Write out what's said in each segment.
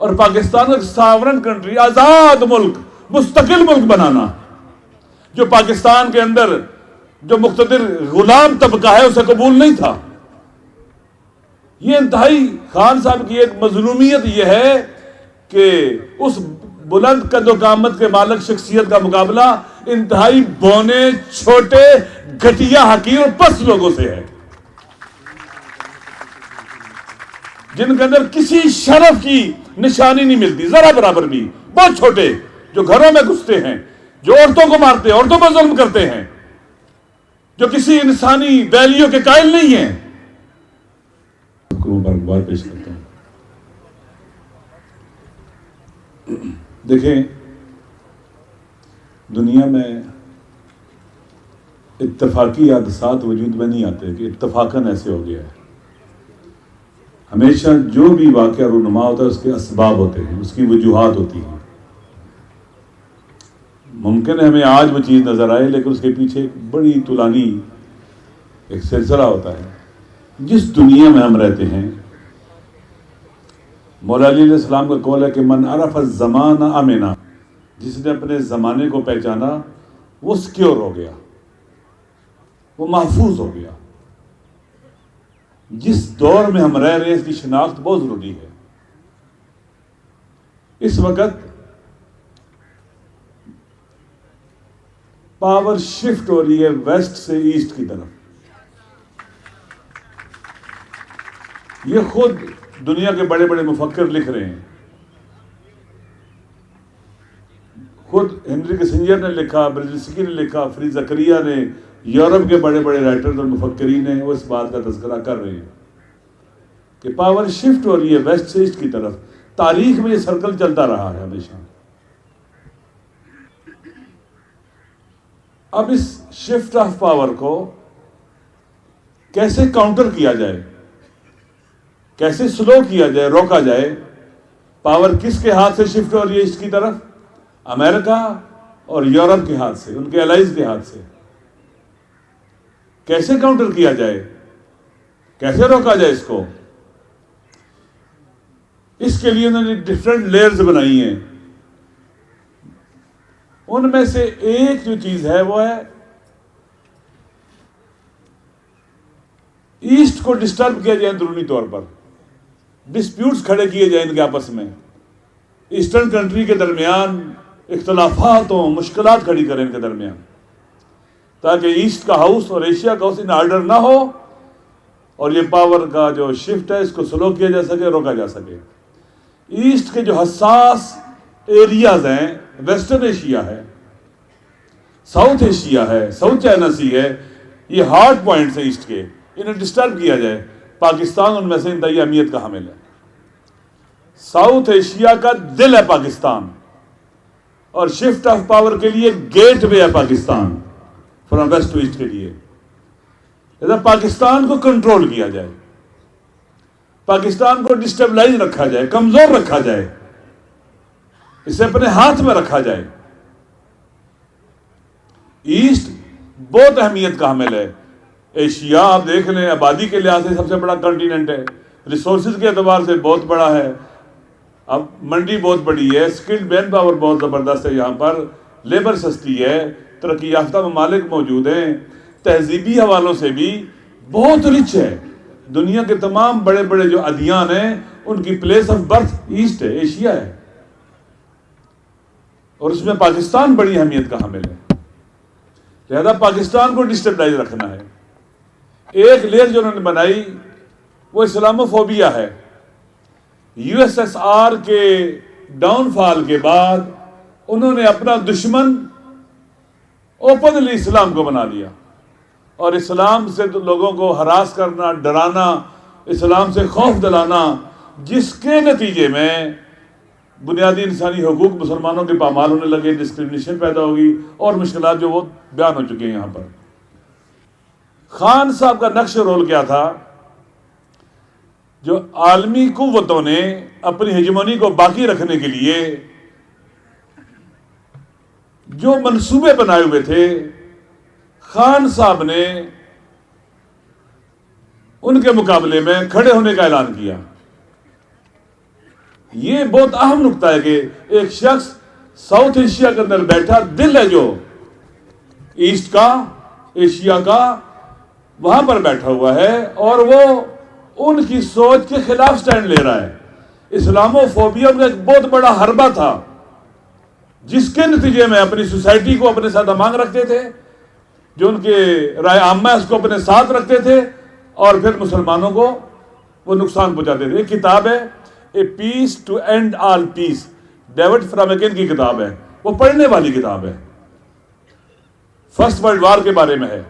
اور پاکستان کو ایک ساورن کنٹری، آزاد ملک، مستقل ملک بنانا، جو پاکستان کے اندر جو مقتدر غلام طبقہ ہے اسے قبول نہیں تھا. یہ انتہائی خان صاحب کی ایک مظلومیت یہ ہے کہ اس بلند قد و قامت کے مالک شخصیت کا مقابلہ انتہائی بونے، چھوٹے، گھٹیا، حقیر اور پست لوگوں سے ہے، جن کے اندر کسی شرف کی نشانی نہیں ملتی ذرا برابر بھی. بہت چھوٹے، جو گھروں میں گھستے ہیں، جو عورتوں کو مارتے ہیں، عورتوں پر ظلم کرتے ہیں، جو کسی انسانی ویلیو کے قائل نہیں ہیں. آپ کو مبارکباد پیش کرتا ہوں. دیکھیں، دنیا میں اتفاقی حادثات وجود میں نہیں آتے کہ اتفاقاً ایسے ہو گیا ہے. ہمیشہ جو بھی واقعہ رونما ہوتا ہے اس کے اسباب ہوتے ہیں، اس کی وجوہات ہوتی ہیں. ممکن ہے ہمیں آج وہ چیز نظر آئے، لیکن اس کے پیچھے ایک بڑی طولانی ایک سلسلہ ہوتا ہے. جس دنیا میں ہم رہتے ہیں، مولا علی علیہ السلام کا قول ہے کہ من عرف الزمان امنا، جس نے اپنے زمانے کو پہچانا وہ سکیور ہو گیا، وہ محفوظ ہو گیا. جس دور میں ہم رہ رہے ہیں اس کی شناخت بہت ضروری ہے. اس وقت پاور شفٹ ہو رہی ہے ویسٹ سے ایسٹ کی طرف. یہ خود دنیا کے بڑے بڑے مفکر لکھ رہے ہیں. خود ہنری کسنجر نے لکھا، برزنسکی نے لکھا، فریز زکریا نے، یورپ کے بڑے بڑے رائٹرز اور مفکرین ہیں، وہ اس بات کا تذکرہ کر رہے ہیں کہ پاور شفٹ ہو رہی ہے ویسٹ سے ایسٹ کی طرف. تاریخ میں یہ سرکل چلتا رہا ہے ہمیشہ. اب اس شفٹ آف پاور کو کیسے کاؤنٹر کیا جائے، کیسے سلو کیا جائے، روکا جائے. پاور کس کے ہاتھ سے شفٹ ہو رہی ہے اس کی طرف؟ امریکہ اور یورپ کے ہاتھ سے، ان کے الائز کے ہاتھ سے. کیسے کاؤنٹر کیا جائے، کیسے روکا جائے اس کو؟ اس کے لیے انہوں نے ڈفرینٹ لیئرز بنائی ہیں. ان میں سے ایک جو چیز ہے وہ ہے ایسٹ کو ڈسٹرب کیا جائے اندرونی طور پر، ڈسپیوٹس کھڑے کیے جائیں ان کے آپس میں، ایسٹرن کنٹری کے درمیان اختلافات ہوں، مشکلات کھڑی کریں ان کے درمیان، تاکہ ایسٹ کا ہاؤس اور ایشیا کا ہاؤس ان آرڈر نہ ہو اور یہ پاور کا جو شفٹ ہے اس کو سلو کیا جا سکے، روکا جا سکے. ایسٹ کے جو حساس ایریاز ہیں، ویسٹرن ایشیا ہے، ساؤتھ ایشیا ہے، ساؤتھ چائنا سی ہے، یہ ہارڈ پوائنٹس ہیں ایسٹ کے، انہیں ڈسٹرب کیا جائے. پاکستان ان میں سے انتہائی اہمیت کا حامل ہے. ساؤتھ ایشیا کا دل ہے پاکستان، اور شفٹ آف پاور کے لیے گیٹ وے ہے Pakistan from west to east کے لیے. لہذا پاکستان کو کنٹرول کیا جائے، پاکستان کو ڈسٹیبلائز رکھا جائے، کمزور رکھا جائے، اسے اپنے ہاتھ میں رکھا جائے. ایسٹ بہت اہمیت کا حامل ہے. ایشیا آپ دیکھ لیں، آبادی کے لحاظ سے سب سے بڑا کنٹیننٹ ہے، ریسورسز کے اعتبار سے بہت بڑا ہے، اب منڈی بہت بڑی ہے، اسکلڈ مین پاور بہت زبردست ہے، یہاں پر لیبر سستی ہے، ترقی یافتہ ممالک موجود ہیں، تہذیبی حوالوں سے بھی بہت رچ ہے. دنیا کے تمام بڑے بڑے جو ادیان ہیں ان کی پلیس آف برتھ ایسٹ ہے، ایشیا ہے، اور اس میں پاکستان بڑی اہمیت کا حامل ہے. لہذا پاکستان کو ڈسٹیبلائز رکھنا ہے. ایک لیئر جو انہوں نے بنائی وہ اسلاموفوبیا ہے. یو ایس ایس آر کے ڈاؤن فال کے بعد انہوں نے اپنا دشمن اوپنلی اسلام کو بنا لیا، اور اسلام سے لوگوں کو ہراس کرنا، ڈرانا، اسلام سے خوف دلانا، جس کے نتیجے میں بنیادی انسانی حقوق مسلمانوں کے پامال ہونے لگے، ڈسکریمنیشن پیدا ہوگی، اور مشکلات جو وہ بیان ہو چکے ہیں یہاں پر. خان صاحب کا نقش رول کیا تھا؟ جو عالمی قوتوں نے اپنی ہیجمونی کو باقی رکھنے کے لیے جو منصوبے بنائے ہوئے تھے، خان صاحب نے ان کے مقابلے میں کھڑے ہونے کا اعلان کیا. یہ بہت اہم نکتہ ہے کہ ایک شخص ساؤتھ ایشیا کے اندر بیٹھا، دل ہے جو ایسٹ کا، ایشیا کا، وہاں پر بیٹھا ہوا ہے اور وہ ان کی سوچ کے خلاف سٹینڈ لے رہا ہے۔ اسلامو فوبیا کا ایک بہت بڑا حربہ تھا جس کے نتیجے میں اپنی سوسائٹی کو اپنے ساتھ امانگ رکھتے تھے، جو ان کے رائے عامہ ہے اس کو اپنے ساتھ رکھتے تھے اور پھر مسلمانوں کو وہ نقصان پہنچاتے تھے۔ ایک کتاب ہے a peace to end all peace, David Fromkin کی کتاب ہے، وہ پڑھنے والی کتاب ہے، فرسٹ ورلڈ وار کے بارے میں ہے،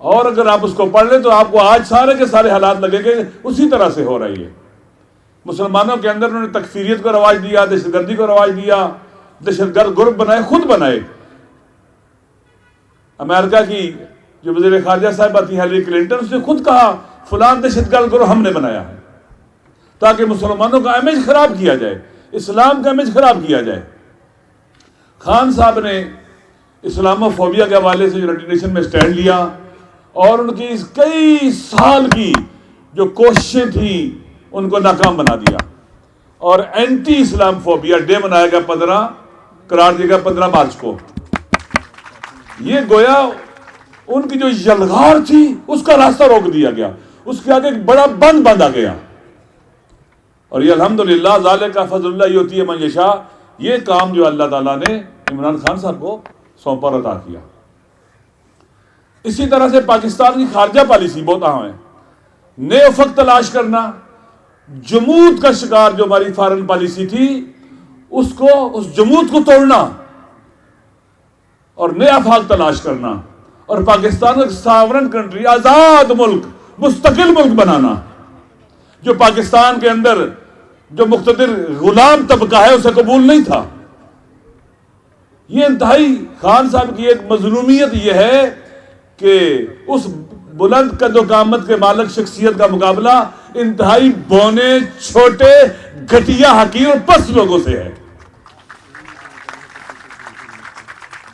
اور اگر آپ اس کو پڑھ لیں تو آپ کو آج سارے کے سارے حالات لگے گے اسی طرح سے ہو رہی ہے۔ مسلمانوں کے اندر انہوں نے تکفیریت کو رواج دیا، دہشت گردی کو رواج دیا، دہشت گرد گروپ بنائے، خود بنائے۔ امریکہ کی جو وزیر خارجہ صاحبہ تھی ہیلری کلنٹن، اس نے خود کہا فلان دہشت گرد گروہ ہم نے بنایا ہے، تاکہ مسلمانوں کا امیج خراب کیا جائے، اسلام کا امیج خراب کیا جائے۔ خان صاحب نے اسلامو فوبیا کے حوالے سے یونائیٹڈ نیشن میں سٹینڈ لیا اور ان کی کئی سال کی جو کوششیں تھیں ان کو ناکام بنا دیا، اور اینٹی اسلام فوبیا ڈے منایا گیا 15 قرار دیا گیا 15 مارچ کو۔ یہ گویا ان کی جو یلغار تھی اس کا راستہ روک دیا گیا، اس کے آگے ایک بڑا بند باندھا گیا، اور یہ الحمدللہ ذالک فضل اللہ یؤتی من یشاء، یہ کام جو اللہ تعالیٰ نے عمران خان صاحب کو سونپا اور عطا کیا۔ اسی طرح سے پاکستان کی خارجہ پالیسی بہت اہم ہے، نئے افق تلاش کرنا، جمود کا شکار جو ہماری فارن پالیسی تھی اس جمود کو توڑنا اور نئے آفاق تلاش کرنا، اور پاکستان کو ایک ساورن کنٹری، آزاد ملک، مستقل ملک بنانا، جو پاکستان کے اندر جو مقتدر غلام طبقہ ہے اسے قبول نہیں تھا۔ یہ انتہائی خان صاحب کی ایک مظلومیت یہ ہے کہ اس بلند قد و قامت کے مالک شخصیت کا مقابلہ انتہائی بونے، چھوٹے، گھٹیا، حقیر اور پست لوگوں سے ہے،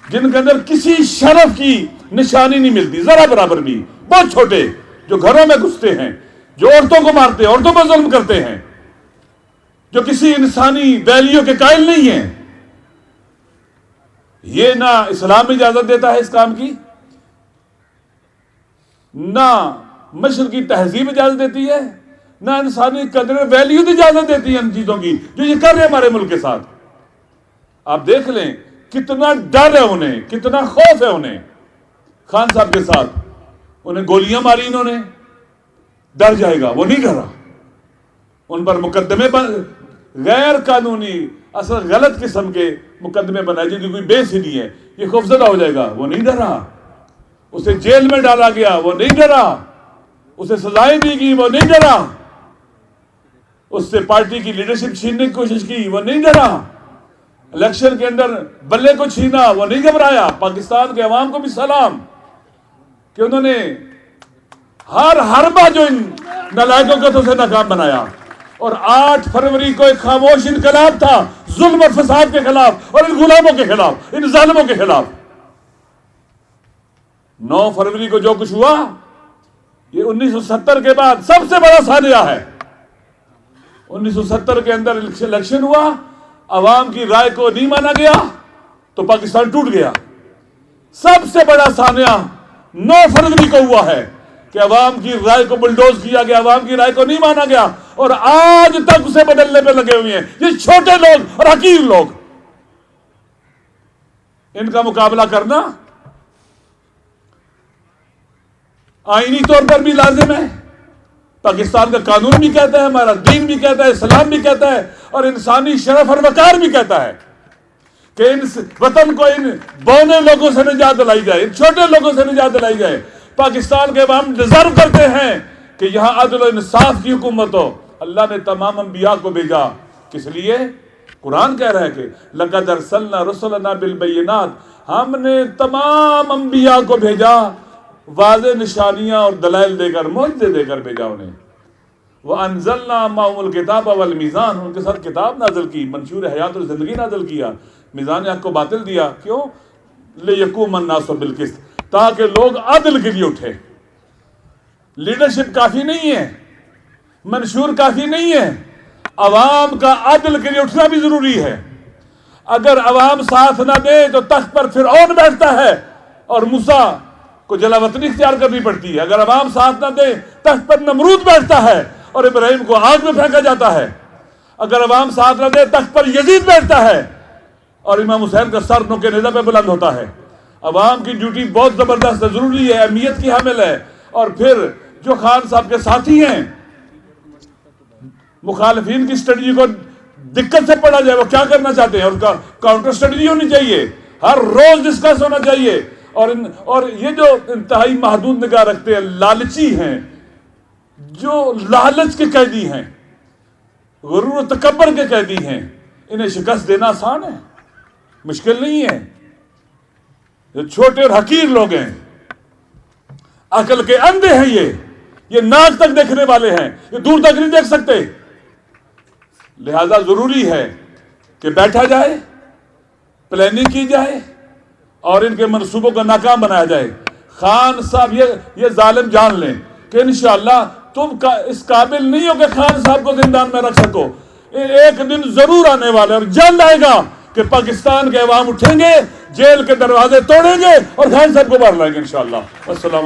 جن کے اندر کسی شرف کی نشانی نہیں ملتی ذرا برابر بھی، بہت چھوٹے، جو گھروں میں گھستے ہیں، جو عورتوں کو مارتے ہیں، عورتوں پر ظلم کرتے ہیں، جو کسی انسانی ویلیو کے قائل نہیں ہیں۔ یہ نہ اسلام اجازت دیتا ہے اس کام کی، نہ مشرقی تہذیب اجازت دیتی ہے، نہ انسانی قدر ویلیو اجازت دیتی ہے ان چیزوں کی جو یہ کر رہے ہیں ہمارے ملک کے ساتھ۔ آپ دیکھ لیں کتنا ڈر ہے انہیں، کتنا خوف ہے انہیں خان صاحب کے ساتھ۔ انہیں گولیاں ماری انہوں نے، ڈر جائے گا، وہ نہیں ڈرا۔ ان پر مقدمے غیر قانونی، اصل غلط قسم کے مقدمے بنائے جن کی کوئی بیس ہی نہیں ہے، یہ خوفزدہ ہو جائے گا، وہ نہیں ڈرا۔ اسے جیل میں ڈالا گیا، وہ نہیں ڈرا۔ اسے سزائیں دی گئی، وہ نہیں ڈرا۔ اس سے پارٹی کی لیڈرشپ چھیننے کی کوشش کی، وہ نہیں ڈرا۔ الیکشن کے اندر بلے کو چھینا، وہ نہیں گھبرایا۔ پاکستان کے عوام کو بھی سلام کہ انہوں نے ہر حربہ جو ان نالائقوں کا تھا اسے ناکام بنایا، اور 8 فروری کو ایک خاموش انقلاب تھا ظلم اور فساد کے خلاف اور ان غلاموں کے خلاف، ان ظالموں کے خلاف۔ 9 فروری کو جو کچھ ہوا یہ 1970 کے بعد سب سے بڑا سانحہ ہے۔ 1970 کے اندر الیکشن ہوا، عوام کی رائے کو نہیں مانا گیا تو پاکستان ٹوٹ گیا۔ سب سے بڑا سانحہ 9 فروری کو ہوا ہے کہ عوام کی رائے کو بلڈوز کیا گیا، عوام کی رائے کو نہیں مانا گیا، اور آج تک اسے بدلنے پہ لگے ہوئے ہیں یہ چھوٹے لوگ اور حقیر لوگ۔ ان کا مقابلہ کرنا آئینی طور پر بھی لازم ہے، پاکستان کا قانون بھی کہتا ہے، ہمارا دین بھی کہتا ہے، اسلام بھی کہتا ہے، اور انسانی شرف اور وقار بھی کہتا ہے کہ ان وطن کو ان بونے لوگوں سے نجات دلائی جائے، ان چھوٹے لوگوں سے نجات دلائی جائے۔ پاکستان کے عوام ڈیزرو کرتے ہیں کہ یہاں عدل و انصاف کی حکومت ہو۔ اللہ نے تمام انبیاء کو بھیجا، کس لیے؟ قرآن کہہ رہا ہے کہ لَقَدْ أَرْسَلْنَا رُسُلَنَا بِالْبَيِّنَاتِ، ہم نے تمام انبیاء کو بھیجا واضح نشانیاں اور دلائل دے کر، معجزے دے کر بھیجا انہیں۔ وَأَنزَلْنَا مَعَهُمُ الْكِتَابَ وَالْمِيزَانَ، ان کے ساتھ کتاب نازل کی، منشور حیات اور زندگی نازل کیا، میزان حق کو باطل دیا۔ کیوں؟ لِيَقُومَ النَّاسُ بِالْقِسْطِ، تاکہ لوگ عدل کے لیے اٹھے۔ لیڈرشپ کافی نہیں ہے، منشور کافی نہیں ہے، عوام کا عدل کے لیے اٹھنا بھی ضروری ہے. اگر عوام ساتھ نہ دے تو تخت پر فرعون بیٹھتا ہے اور موسیٰ کو جلا وطنی اختیار کرنی پڑتی ہے. اگر عوام ساتھ نہ دے تخت پر نمرود بیٹھتا ہے اور ابراہیم کو آگ میں پھینکا جاتا ہے. اگر عوام ساتھ نہ دے تخت پر یزید بیٹھتا ہے اور امام حسین کا سر نوکے نیزہ پہ بلند ہوتا ہے. عوام کی ڈیوٹی بہت زبردست ہے، ضروری ہے، اہمیت کی حامل ہے. اور پھر جو خان صاحب کے ساتھی ہیں، مخالفین کی اسٹریٹجی کو دقت سے پڑھا جائے وہ کیا کرنا چاہتے ہیں، اور کا کاؤنٹر اسٹریٹجی ہونی چاہیے، ہر روز ڈسکس ہونا چاہیے. اور یہ جو انتہائی محدود نگاہ رکھتے ہیں، لالچی ہیں، جو لالچ کے قیدی ہیں، غرور و تکبر کے قیدی ہیں، انہیں شکست دینا آسان ہے، مشکل نہیں ہے. جو چھوٹے اور حقیر لوگ ہیں، عقل کے اندھے ہیں، یہ ناک تک دیکھنے والے ہیں، یہ دور تک نہیں دیکھ سکتے. لہذا ضروری ہے کہ بیٹھا جائے، پلاننگ کی جائے اور ان کے منصوبوں کو ناکام بنایا جائے. خان صاحب یہ ظالم جان لیں کہ انشاءاللہ تم اس قابل نہیں ہو کہ خان صاحب کو زندان میں رکھ سکو. ایک دن ضرور آنے والا ہے اور جلد آئے گا کہ پاکستان کے عوام اٹھیں گے، جیل کے دروازے توڑیں گے اور خان صاحب کو باہر لائیں گے انشاءاللہ. السلام علیکم.